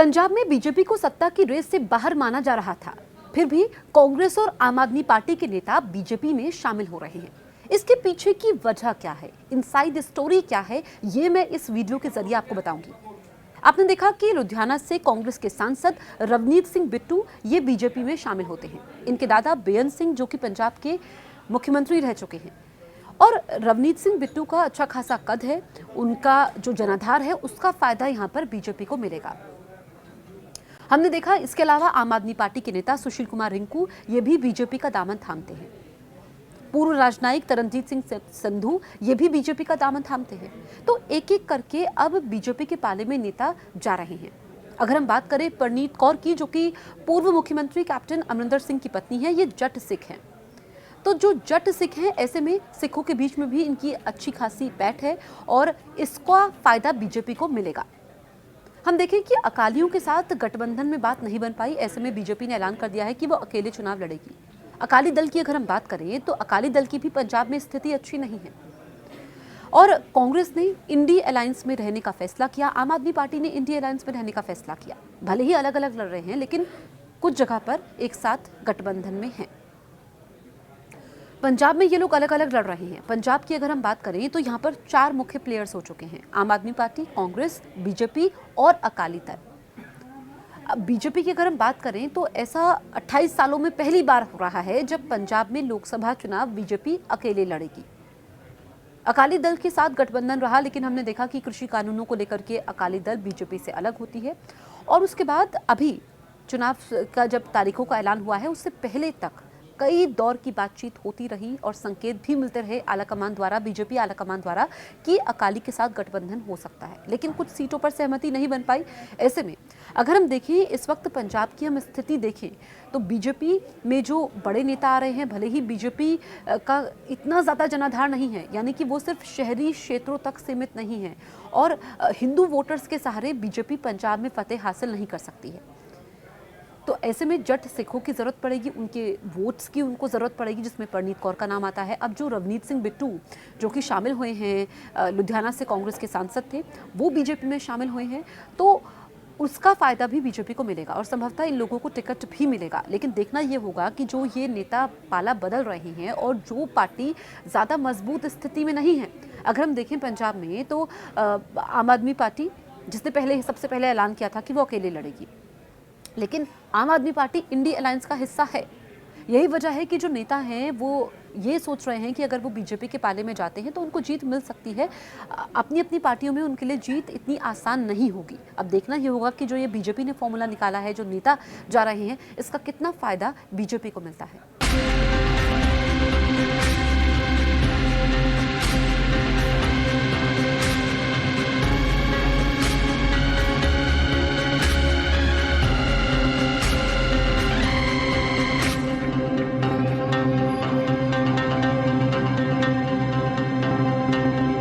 पंजाब में बीजेपी को सत्ता की रेस से बाहर माना जा रहा था, फिर भी कांग्रेस और आम आदमी पार्टी के नेता बीजेपी में शामिल हो रहे हैं। इसके पीछे की वजह क्या है, इनसाइड स्टोरी क्या है, ये मैं इस वीडियो के जरिए आपको बताऊंगी। आपने देखा कि लुधियाना से कांग्रेस के सांसद रवनीत सिंह बिट्टू ये बीजेपी में शामिल होते हैं। इनके दादा बेअंत सिंह जो कि पंजाब के मुख्यमंत्री रह चुके हैं और रवनीत सिंह बिट्टू का अच्छा खासा कद है, उनका जो जनाधार है उसका फायदा यहाँ पर बीजेपी को मिलेगा। हमने देखा इसके अलावा आम आदमी पार्टी के नेता सुशील कुमार रिंकू ये भी बीजेपी का दामन थामते हैं। पूर्व राजनयिक तरनजीत सिंह संधू ये भी बीजेपी का दामन थामते हैं। तो एक एक करके अब बीजेपी के पाले में नेता जा रहे हैं। अगर हम बात करें परनीत कौर की, जो कि पूर्व मुख्यमंत्री कैप्टन अमरिंदर सिंह की पत्नी है, ये जट सिख हैं। तो जो जट सिख हैं, ऐसे में सिखों के बीच में भी इनकी अच्छी खासी पैठ है और इसका फायदा बीजेपी को मिलेगा। हम देखें कि अकालियों के साथ गठबंधन में बात नहीं बन पाई, ऐसे में बीजेपी ने ऐलान कर दिया है कि वो अकेले चुनाव लड़ेगी। अकाली दल की अगर हम बात करें तो अकाली दल की भी पंजाब में स्थिति अच्छी नहीं है और कांग्रेस ने इंडी अलायंस में रहने का फैसला किया, आम आदमी पार्टी ने इंडी अलायंस में रहने का फैसला किया। भले ही अलग अलग लड़ रहे हैं लेकिन कुछ जगह पर एक साथ गठबंधन में हैं। पंजाब में ये लोग अलग अलग लड़ रहे हैं। पंजाब की अगर हम बात करें तो यहाँ पर 4 मुख्य प्लेयर्स हो चुके हैं: आम आदमी पार्टी, कांग्रेस, बीजेपी और अकाली दल। अब बीजेपी की अगर हम बात करें तो ऐसा 28 सालों में पहली बार हो रहा है जब पंजाब में लोकसभा चुनाव बीजेपी अकेले लड़ेगी। अकाली दल के साथ गठबंधन रहा, लेकिन हमने देखा कि कृषि कानूनों को लेकर के अकाली दल बीजेपी से अलग होती है और उसके बाद अभी चुनाव का जब तारीखों का ऐलान हुआ है उससे पहले तक कई दौर की बातचीत होती रही और संकेत भी मिलते रहे आलाकमान द्वारा, बीजेपी आलाकमान द्वारा, कि अकाली के साथ गठबंधन हो सकता है, लेकिन कुछ सीटों पर सहमति नहीं बन पाई। ऐसे में अगर हम देखें इस वक्त पंजाब की हम स्थिति देखें तो बीजेपी में जो बड़े नेता आ रहे हैं, भले ही बीजेपी का इतना ज़्यादा जनाधार नहीं है, यानी कि वो सिर्फ शहरी क्षेत्रों तक सीमित नहीं है और हिंदू वोटर्स के सहारे बीजेपी पंजाब में फतेह हासिल नहीं कर सकती है। तो ऐसे में जट सिखों की जरूरत पड़ेगी, उनके वोट्स की उनको जरूरत पड़ेगी, जिसमें परनीत कौर का नाम आता है। अब जो रवनीत सिंह बिट्टू जो कि शामिल हुए हैं, लुधियाना से कांग्रेस के सांसद थे, वो बीजेपी में शामिल हुए हैं, तो उसका फायदा भी बीजेपी को मिलेगा और संभवतः इन लोगों को टिकट भी मिलेगा। लेकिन देखना ये होगा कि जो ये नेता पाला बदल रहे हैं और जो पार्टी ज़्यादा मजबूत स्थिति में नहीं है। अगर हम देखें पंजाब में तो आम आदमी पार्टी, जिसने सबसे पहले ऐलान किया था कि वो अकेले लड़ेगी, लेकिन आम आदमी पार्टी इंडी अलायंस का हिस्सा है। यही वजह है कि जो नेता हैं वो ये सोच रहे हैं कि अगर वो बीजेपी के पाले में जाते हैं तो उनको जीत मिल सकती है। अपनी अपनी पार्टियों में उनके लिए जीत इतनी आसान नहीं होगी। अब देखना ये होगा कि जो ये बीजेपी ने फॉर्मूला निकाला है, जो नेता जा रहे हैं, इसका कितना फायदा बीजेपी को मिलता है।